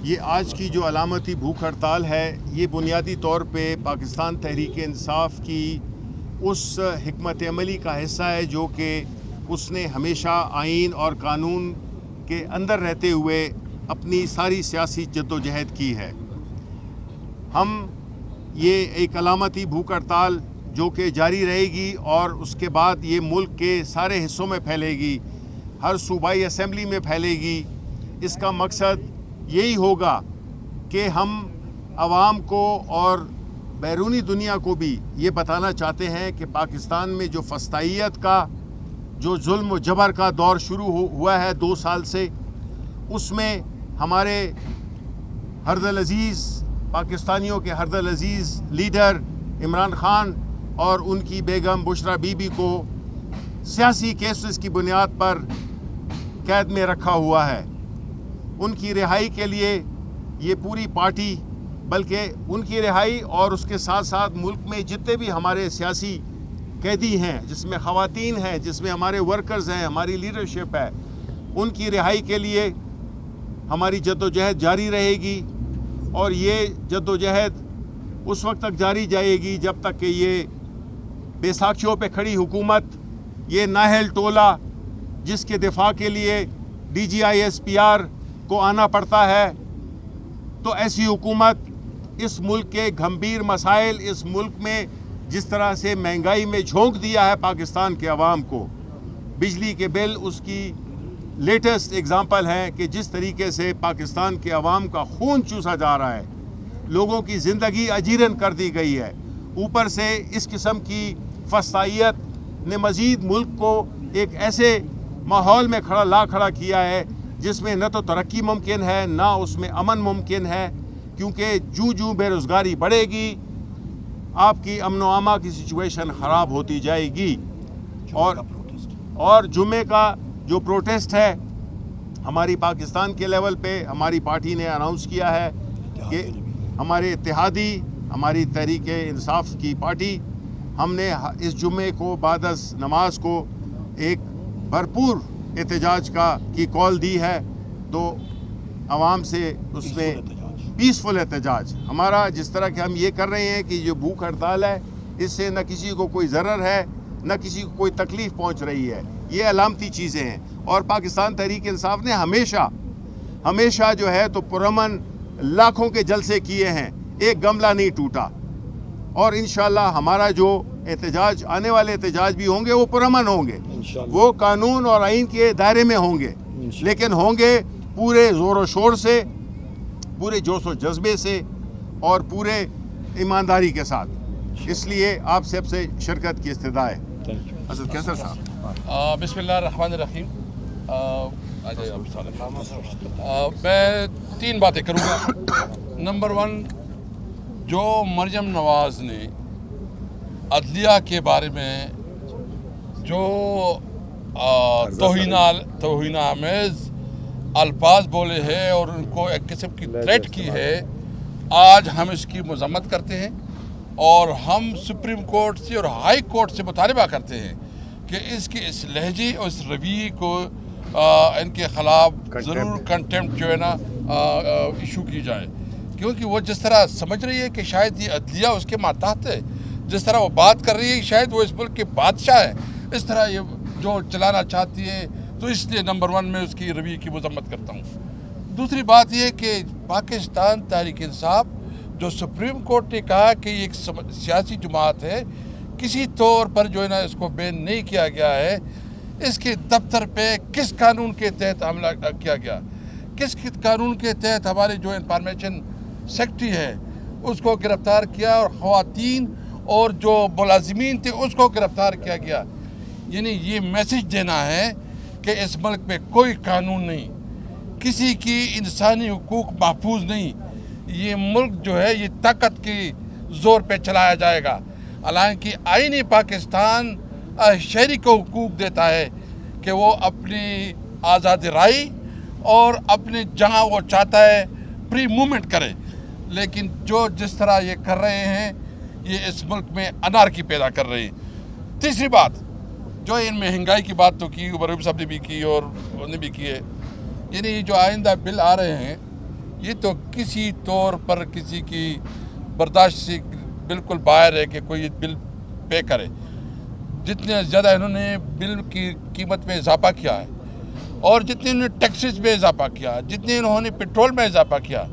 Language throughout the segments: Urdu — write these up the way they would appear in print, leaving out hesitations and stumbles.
یہ آج کی جو علامتی بھوک ہڑتال ہے یہ بنیادی طور پہ پاکستان تحریک انصاف کی اس حکمت عملی کا حصہ ہے جو کہ اس نے ہمیشہ آئین اور قانون کے اندر رہتے ہوئے اپنی ساری سیاسی جدوجہد کی ہے۔ ہم یہ ایک علامتی بھوک ہڑتال جو کہ جاری رہے گی اور اس کے بعد یہ ملک کے سارے حصوں میں پھیلے گی، ہر صوبائی اسمبلی میں پھیلے گی۔ اس کا مقصد یہی ہوگا کہ ہم عوام کو اور بیرونی دنیا کو بھی یہ بتانا چاہتے ہیں کہ پاکستان میں جو فسطائیت کا جو ظلم و جبر کا دور شروع ہوا ہے 2 سال سے، اس میں ہمارے ہردل عزیز پاکستانیوں کے ہردل عزیز لیڈر عمران خان اور ان کی بیگم بشرا بی بی کو سیاسی کیسز کی بنیاد پر قید میں رکھا ہوا ہے۔ ان کی رہائی کے لیے یہ پوری پارٹی، بلکہ ان کی رہائی اور اس کے ساتھ ساتھ ملک میں جتنے بھی ہمارے سیاسی قیدی ہیں، جس میں خواتین ہیں، جس میں ہمارے ورکرز ہیں، ہماری لیڈرشپ ہے، ان کی رہائی کے لیے ہماری جدوجہد جاری رہے گی۔ اور یہ جدوجہد اس وقت تک جاری جائے گی جب تک کہ یہ بے ساکھیوں پہ کھڑی حکومت، یہ نااہل ٹولہ جس کے دفاع کے لیے DGI/SPR کو آنا پڑتا ہے، تو ایسی حکومت اس ملک کے گھمبیر مسائل، اس ملک میں جس طرح سے مہنگائی میں جھونک دیا ہے پاکستان کے عوام کو، بجلی کے بل اس کی لیٹسٹ اگزامپل ہے کہ جس طریقے سے پاکستان کے عوام کا خون چوسا جا رہا ہے، لوگوں کی زندگی اجیرن کر دی گئی ہے۔ اوپر سے اس قسم کی فسطائیت نے مزید ملک کو ایک ایسے ماحول میں کھڑا کیا ہے جس میں نہ تو ترقی ممکن ہے، نہ اس میں امن ممکن ہے، کیونکہ جو بے روزگاری بڑھے گی آپ کی امن و امان کی سچویشن خراب ہوتی جائے گی۔ اور جمعے کا جو پروٹیسٹ ہے ہماری پاکستان کے لیول پہ ہماری پارٹی نے اناؤنس کیا ہے کہ ہمارے اتحادی، ہماری تحریک انصاف کی پارٹی، ہم نے اس جمعے کو بعد از نماز کو ایک بھرپور احتجاج کی کال دی ہے۔ تو عوام سے اس میں پیسفل احتجاج ہمارا، جس طرح کہ ہم یہ کر رہے ہیں کہ جو بھوک ہڑتال ہے اس سے نہ کسی کو کوئی ضرر ہے، نہ کسی کو کوئی تکلیف پہنچ رہی ہے، یہ علامتی چیزیں ہیں۔ اور پاکستان تحریک انصاف نے ہمیشہ جو ہے تو پرامن لاکھوں کے جلسے کیے ہیں، ایک گملہ نہیں ٹوٹا۔ اور انشاءاللہ ہمارا جو احتجاج، آنے والے احتجاج بھی ہوں گے وہ پرامن ہوں گے، وہ قانون اور آئین کے دائرے میں ہوں گے، لیکن ہوں گے پورے زور و شور سے، پورے جوش و جذبے سے اور پورے ایمانداری کے ساتھ۔ اس لیے آپ سب سے شرکت کی استدعا ہے۔ اسد کیسر صاحب۔ بسم اللہ الرحمن الرحیم۔ میں 3 باتیں کروں گا۔ نمبر 1، جو مریم نواز نے عدلیہ کے بارے میں جو توہین آمیز الفاظ بولے ہیں اور ان کو ایک قسم کی تھریٹ کی ہے، آج ہم اس کی مذمت کرتے ہیں اور ہم سپریم کورٹ سے اور ہائی کورٹ سے مطالبہ کرتے ہیں کہ اس کے اس لہجے اور اس رویے کو ان کے خلاف ضرور کنٹیمپٹ جو ہے نا ایشو کی جائے، کیونکہ وہ جس طرح سمجھ رہی ہے کہ شاید یہ عدلیہ اس کے ماتحت ہے، جس طرح وہ بات کر رہی ہے شاید وہ اس ملک کے بادشاہ ہے، اس طرح یہ جو چلانا چاہتی ہے، تو اس لیے نمبر 1 میں اس کی رویے کی مذمت کرتا ہوں۔ دوسری بات یہ کہ پاکستان تحریک انصاف، جو سپریم کورٹ نے کہا کہ یہ ایک سیاسی جماعت ہے، کسی طور پر جو ہے نا اس کو بین نہیں کیا گیا ہے، اس کے دفتر پہ کس قانون کے تحت حملہ کیا گیا، کس قانون کے تحت ہمارے جو انفارمیشن سیکرٹری ہے اس کو گرفتار کیا اور خواتین اور جو ملازمین تھے اس کو گرفتار کیا گیا۔ یعنی یہ میسج دینا ہے کہ اس ملک میں کوئی قانون نہیں، کسی کی انسانی حقوق محفوظ نہیں، یہ ملک جو ہے یہ طاقت کی زور پہ چلایا جائے گا۔ حالانکہ آئین پاکستان شہری کو حقوق دیتا ہے کہ وہ اپنی آزاد رائے اور اپنے جہاں وہ چاہتا ہے فری موومنٹ کرے، لیکن جس طرح یہ کر رہے ہیں یہ اس ملک میں انارکی پیدا کر رہے ہیں۔ تیسری بات، جو ان مہنگائی کی بات تو کی، عمر صاحب نے بھی کی اور انہوں نے بھی کی ہے، یعنی جو آئندہ بل آ رہے ہیں یہ تو کسی طور پر کسی کی برداشت سے بالکل باہر ہے کہ کوئی یہ بل پے کرے. جتنے زیادہ انہوں نے بل کی قیمت میں اضافہ کیا ہے اور جتنے انہوں نے ٹیکسز میں اضافہ کیا, جتنے انہوں نے پیٹرول میں اضافہ کیا,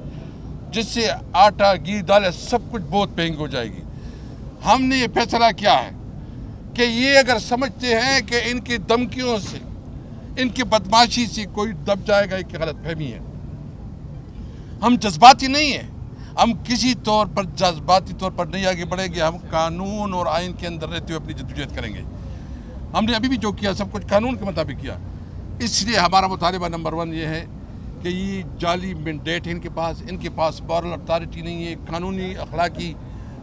جس سے آٹا گھی دال سب کچھ بہت مہنگی ہو جائے گی. ہم نے یہ فیصلہ کیا ہے کہ یہ اگر سمجھتے ہیں کہ ان کی دھمکیوں سے, ان کی بدماشی سے کوئی دب جائے گا, ایک غلط فہمی ہے. ہم جذباتی نہیں ہیں, ہم کسی طور پر جذباتی طور پر نہیں آگے بڑھیں گے. ہم قانون اور آئین کے اندر رہتے ہوئے اپنی جدوجہد کریں گے. ہم نے ابھی بھی جو کیا سب کچھ قانون کے مطابق کیا. اس لیے ہمارا مطالبہ نمبر 1 یہ ہے کہ یہ جعلی مینڈیٹ ہے ان کے پاس مورل اتھارٹی نہیں ہے, قانونی اخلاقی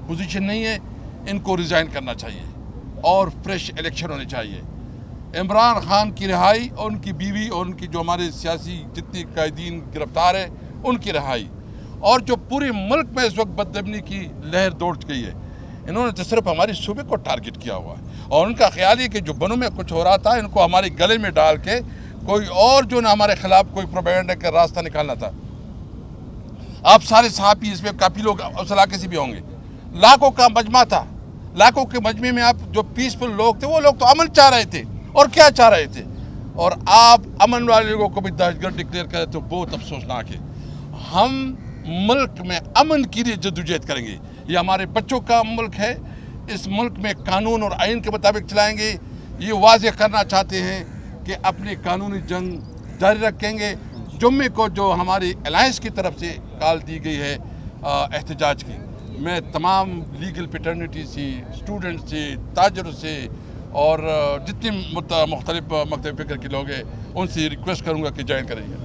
پوزیشن نہیں ہے. ان کو ریزائن کرنا چاہیے اور فریش الیکشن ہونے چاہیے. عمران خان کی رہائی اور ان کی بیوی اور ان کی جو ہمارے سیاسی جتنے قائدین گرفتار ہیں ان کی رہائی, اور جو پورے ملک میں اس وقت بدامنی کی لہر دوڑ گئی ہے, انہوں نے تو صرف ہمارے صوبے کو ٹارگٹ کیا ہوا ہے. اور ان کا خیال ہے کہ جو بنوں میں کچھ ہو رہا تھا ان کو ہمارے گلے میں ڈال کے کوئی اور جو نہ ہمارے خلاف کوئی پروپیگنڈا کا راستہ نکالنا تھا. آپ سارے صحافی اس میں کافی لوگ اس علاقے سے بھی ہوں گے. لاکھوں کا مجمع تھا, لاکھوں کے مجمع میں آپ جو پیسفل لوگ تھے وہ لوگ تو امن چاہ رہے تھے. اور کیا چاہ رہے تھے, اور آپ امن والے لوگوں کو بھی دہشت گرد ڈکلیئر کرے تو بہت افسوسناک ہے. ہم ملک میں امن کے لیے جدوجہد کریں گے. یہ ہمارے بچوں کا ملک ہے, اس ملک میں قانون اور آئین کے مطابق چلائیں گے. یہ واضح کرنا چاہتے ہیں کہ اپنی قانونی جنگ جاری رکھیں گے. جمعے کو جو ہماری الائنس کی طرف سے کال دی گئی ہے احتجاج کی, میں تمام لیگل فیٹرنیٹی سے, اسٹوڈنٹ سے, تاجر سے اور جتنے مختلف فکر کے لوگ ہیں ان سے ریکویسٹ کروں گا کہ جوائن کریں گے.